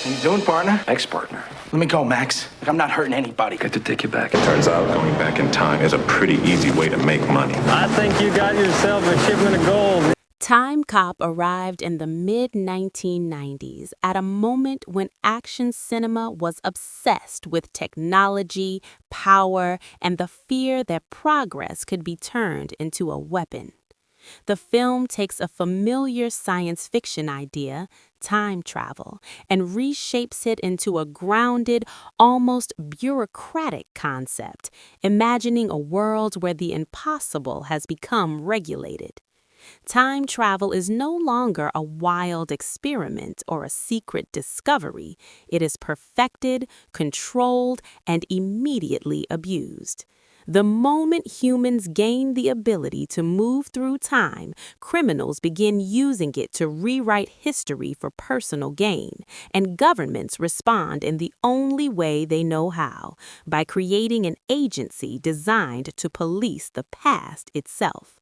How you doing, partner? Ex-partner. Let me go, Max. I'm not hurting anybody. Good to take you back. Turns out going back in time is a pretty easy way to make money. I think you got yourself a shipment of gold. Timecop arrived in the mid-1990s at a moment when action cinema was obsessed with technology, power, and the fear that progress could be turned into a weapon. The film takes a familiar science fiction idea, time travel, and reshapes it into a grounded, almost bureaucratic concept, imagining a world where the impossible has become regulated. Time travel is no longer a wild experiment or a secret discovery. It is perfected, controlled, and immediately abused. The moment humans gain the ability to move through time, criminals begin using it to rewrite history for personal gain, and governments respond in the only way they know how, by creating an agency designed to police the past itself.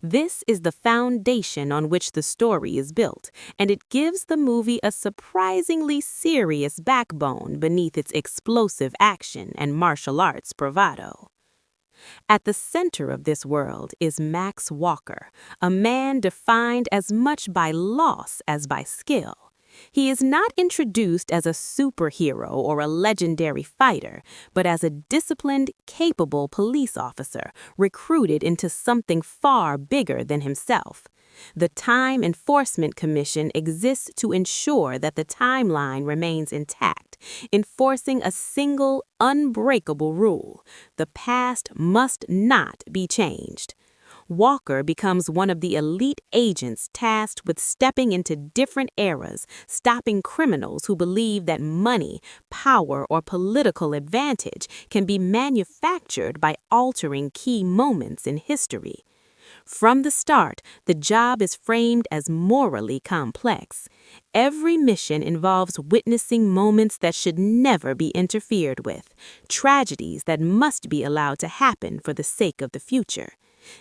This is the foundation on which the story is built, and it gives the movie a surprisingly serious backbone beneath its explosive action and martial arts bravado. At the center of this world is Max Walker, a man defined as much by loss as by skill. He is not introduced as a superhero or a legendary fighter, but as a disciplined, capable police officer recruited into something far bigger than himself. The Time Enforcement Commission exists to ensure that the timeline remains intact, enforcing a single, unbreakable rule: the past must not be changed. Walker becomes one of the elite agents tasked with stepping into different eras, stopping criminals who believe that money, power, or political advantage can be manufactured by altering key moments in history. From the start, the job is framed as morally complex. Every mission involves witnessing moments that should never be interfered with, tragedies that must be allowed to happen for the sake of the future.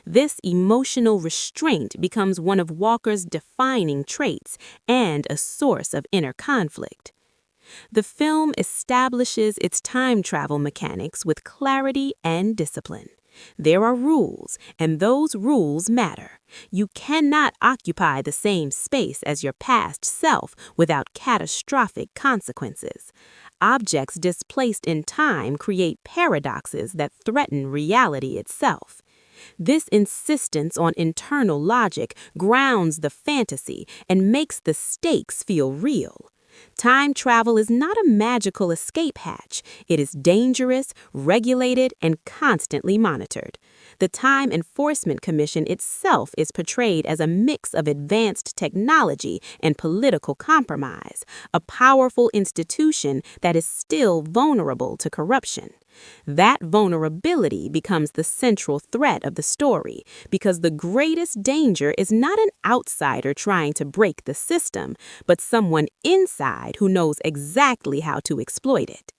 This emotional restraint becomes one of Walker's defining traits and a source of inner conflict. The film establishes its time travel mechanics with clarity and discipline. There are rules, and those rules matter. You cannot occupy the same space as your past self without catastrophic consequences. Objects displaced in time create paradoxes that threaten reality itself. This insistence on internal logic grounds the fantasy and makes the stakes feel real. Time travel is not a magical escape hatch. It is dangerous, regulated, and constantly monitored. The Time Enforcement Commission itself is portrayed as a mix of advanced technology and political compromise, a powerful institution that is still vulnerable to corruption. That vulnerability becomes the central threat of the story, because the greatest danger is not an outsider trying to break the system, but someone inside who knows exactly how to exploit it.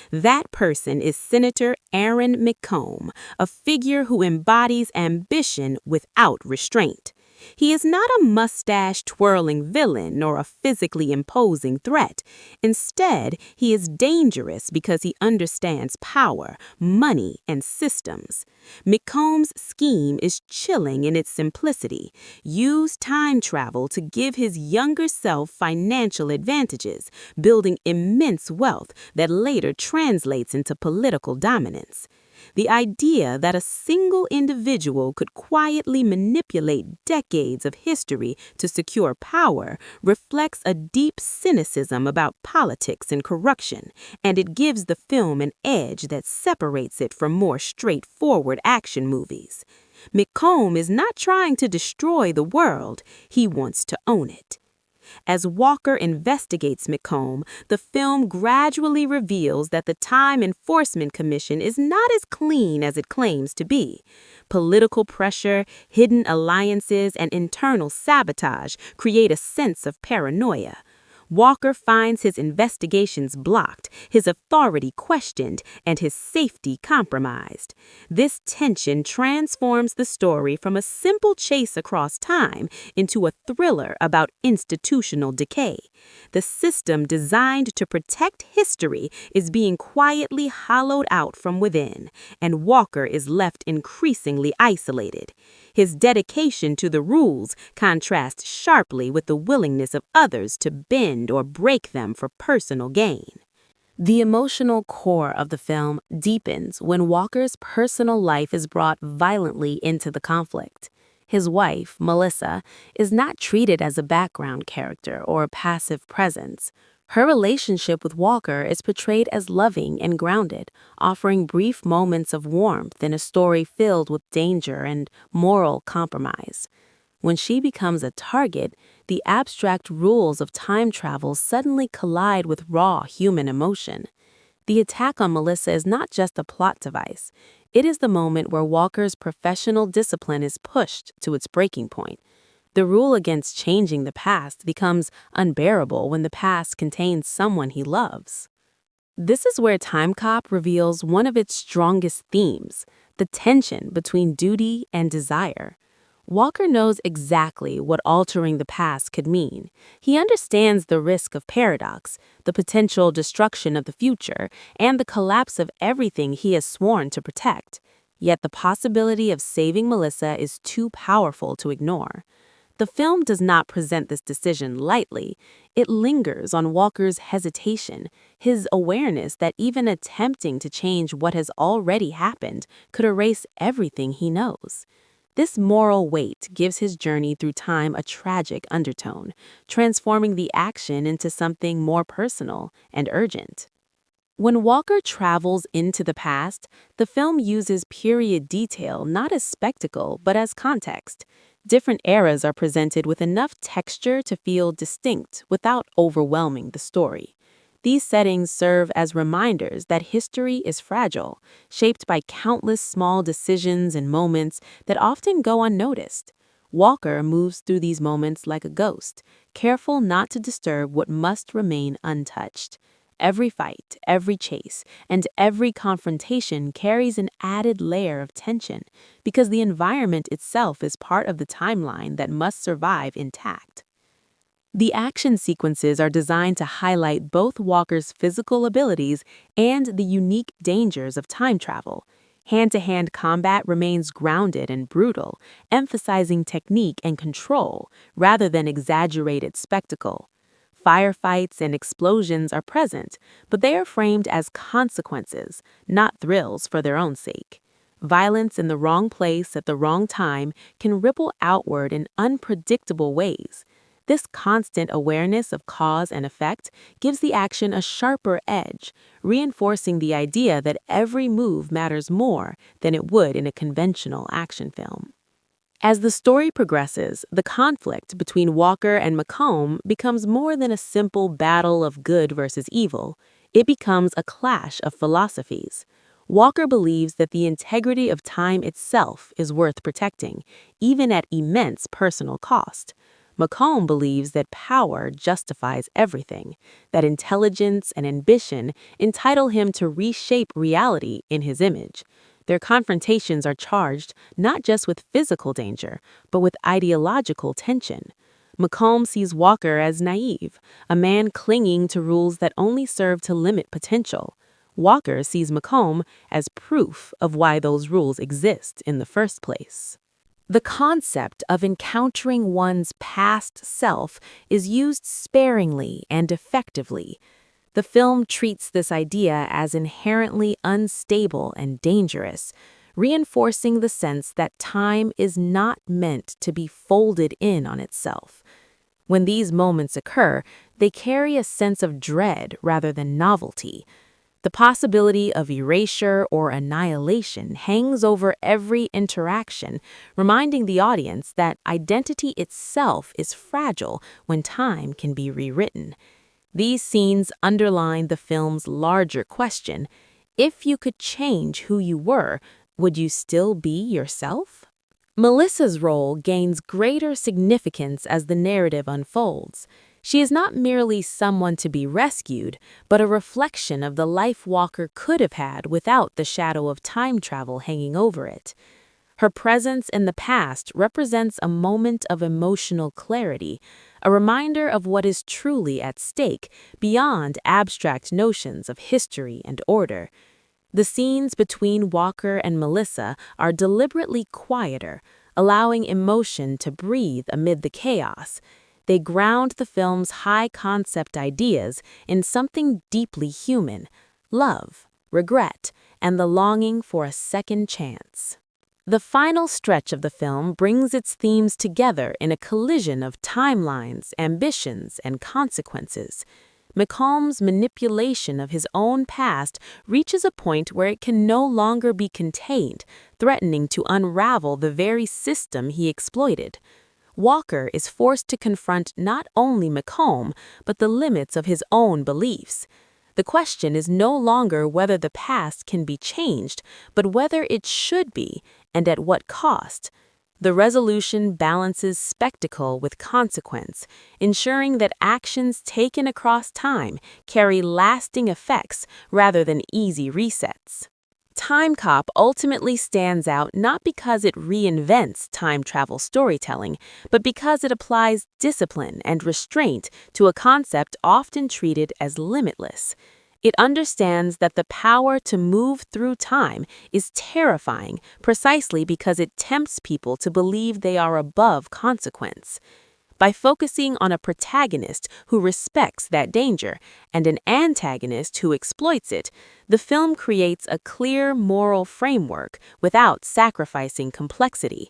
That person is Senator Aaron McComb, a figure who embodies ambition without restraint. He is not a mustache-twirling villain or a physically imposing threat. Instead, he is dangerous because he understands power, money, and systems. McComb's scheme is chilling in its simplicity. Use time travel to give his younger self financial advantages, building immense wealth that later translates into political dominance. The idea that a single individual could quietly manipulate decades of history to secure power reflects a deep cynicism about politics and corruption, and it gives the film an edge that separates it from more straightforward action movies. McComb is not trying to destroy the world, he wants to own it. As Walker investigates McComb, the film gradually reveals that the Time Enforcement Commission is not as clean as it claims to be. Political pressure, hidden alliances, and internal sabotage create a sense of paranoia. Walker finds his investigations blocked, his authority questioned, and his safety compromised. This tension transforms the story from a simple chase across time into a thriller about institutional decay. The system designed to protect history is being quietly hollowed out from within, and Walker is left increasingly isolated. His dedication to the rules contrasts sharply with the willingness of others to bend or break them for personal gain. The emotional core of the film deepens when Walker's personal life is brought violently into the conflict. His wife, Melissa, is not treated as a background character or a passive presence. Her relationship with Walker is portrayed as loving and grounded, offering brief moments of warmth in a story filled with danger and moral compromise. When she becomes a target, the abstract rules of time travel suddenly collide with raw human emotion. The attack on Melissa is not just a plot device. It is the moment where Walker's professional discipline is pushed to its breaking point. The rule against changing the past becomes unbearable when the past contains someone he loves. This is where Timecop reveals one of its strongest themes, the tension between duty and desire. Walker knows exactly what altering the past could mean. He understands the risk of paradox, the potential destruction of the future, and the collapse of everything he has sworn to protect. Yet the possibility of saving Melissa is too powerful to ignore. The film does not present this decision lightly. It lingers on Walker's hesitation, his awareness that even attempting to change what has already happened could erase everything he knows. This moral weight gives his journey through time a tragic undertone, transforming the action into something more personal and urgent. When Walker travels into the past, the film uses period detail not as spectacle but as context. Different eras are presented with enough texture to feel distinct without overwhelming the story. These settings serve as reminders that history is fragile, shaped by countless small decisions and moments that often go unnoticed. Walker moves through these moments like a ghost, careful not to disturb what must remain untouched. Every fight, every chase, and every confrontation carries an added layer of tension because the environment itself is part of the timeline that must survive intact. The action sequences are designed to highlight both Walker's physical abilities and the unique dangers of time travel. Hand-to-hand combat remains grounded and brutal, emphasizing technique and control rather than exaggerated spectacle. Firefights and explosions are present, but they are framed as consequences, not thrills for their own sake. Violence in the wrong place at the wrong time can ripple outward in unpredictable ways. This constant awareness of cause and effect gives the action a sharper edge, reinforcing the idea that every move matters more than it would in a conventional action film. As the story progresses, the conflict between Walker and McComb becomes more than a simple battle of good versus evil. It becomes a clash of philosophies. Walker believes that the integrity of time itself is worth protecting, even at immense personal cost. McComb believes that power justifies everything, that intelligence and ambition entitle him to reshape reality in his image. Their confrontations are charged not just with physical danger, but with ideological tension. McComb sees Walker as naive, a man clinging to rules that only serve to limit potential. Walker sees McComb as proof of why those rules exist in the first place. The concept of encountering one's past self is used sparingly and effectively. The film treats this idea as inherently unstable and dangerous, reinforcing the sense that time is not meant to be folded in on itself. When these moments occur, they carry a sense of dread rather than novelty. The possibility of erasure or annihilation hangs over every interaction, reminding the audience that identity itself is fragile when time can be rewritten. These scenes underline the film's larger question: if you could change who you were, would you still be yourself? Melissa's role gains greater significance as the narrative unfolds. She is not merely someone to be rescued, but a reflection of the life Walker could have had without the shadow of time travel hanging over it. Her presence in the past represents a moment of emotional clarity, a reminder of what is truly at stake beyond abstract notions of history and order. The scenes between Walker and Melissa are deliberately quieter, allowing emotion to breathe amid the chaos. They ground the film's high-concept ideas in something deeply human: love, regret, and the longing for a second chance. The final stretch of the film brings its themes together in a collision of timelines, ambitions, and consequences. McComb's manipulation of his own past reaches a point where it can no longer be contained, threatening to unravel the very system he exploited. Walker is forced to confront not only McComb, but the limits of his own beliefs. The question is no longer whether the past can be changed, but whether it should be, and at what cost. The resolution balances spectacle with consequence, ensuring that actions taken across time carry lasting effects rather than easy resets. Timecop ultimately stands out not because it reinvents time travel storytelling, but because it applies discipline and restraint to a concept often treated as limitless. It understands that the power to move through time is terrifying precisely because it tempts people to believe they are above consequence. By focusing on a protagonist who respects that danger and an antagonist who exploits it, the film creates a clear moral framework without sacrificing complexity.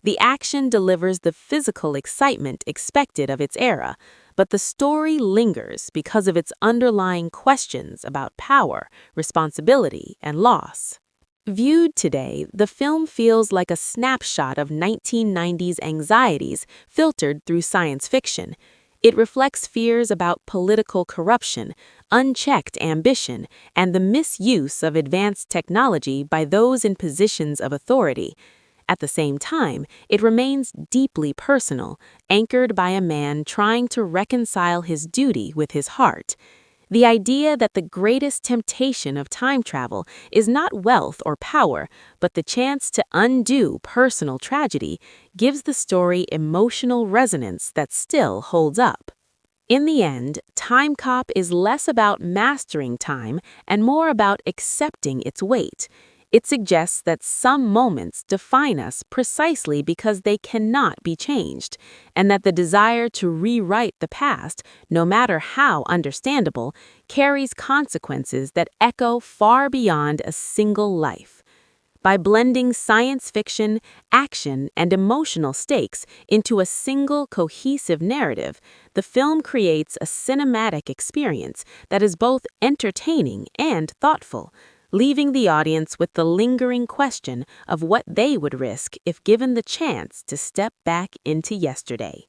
The action delivers the physical excitement expected of its era, but the story lingers because of its underlying questions about power, responsibility, and loss. Viewed today, the film feels like a snapshot of 1990s anxieties filtered through science fiction. It reflects fears about political corruption, unchecked ambition, and the misuse of advanced technology by those in positions of authority. At the same time, it remains deeply personal, anchored by a man trying to reconcile his duty with his heart. The idea that the greatest temptation of time travel is not wealth or power, but the chance to undo personal tragedy, gives the story emotional resonance that still holds up. In the end, Timecop is less about mastering time and more about accepting its weight. It suggests that some moments define us precisely because they cannot be changed, and that the desire to rewrite the past, no matter how understandable, carries consequences that echo far beyond a single life. By blending science fiction, action, and emotional stakes into a single cohesive narrative, the film creates a cinematic experience that is both entertaining and thoughtful, leaving the audience with the lingering question of what they would risk if given the chance to step back into yesterday.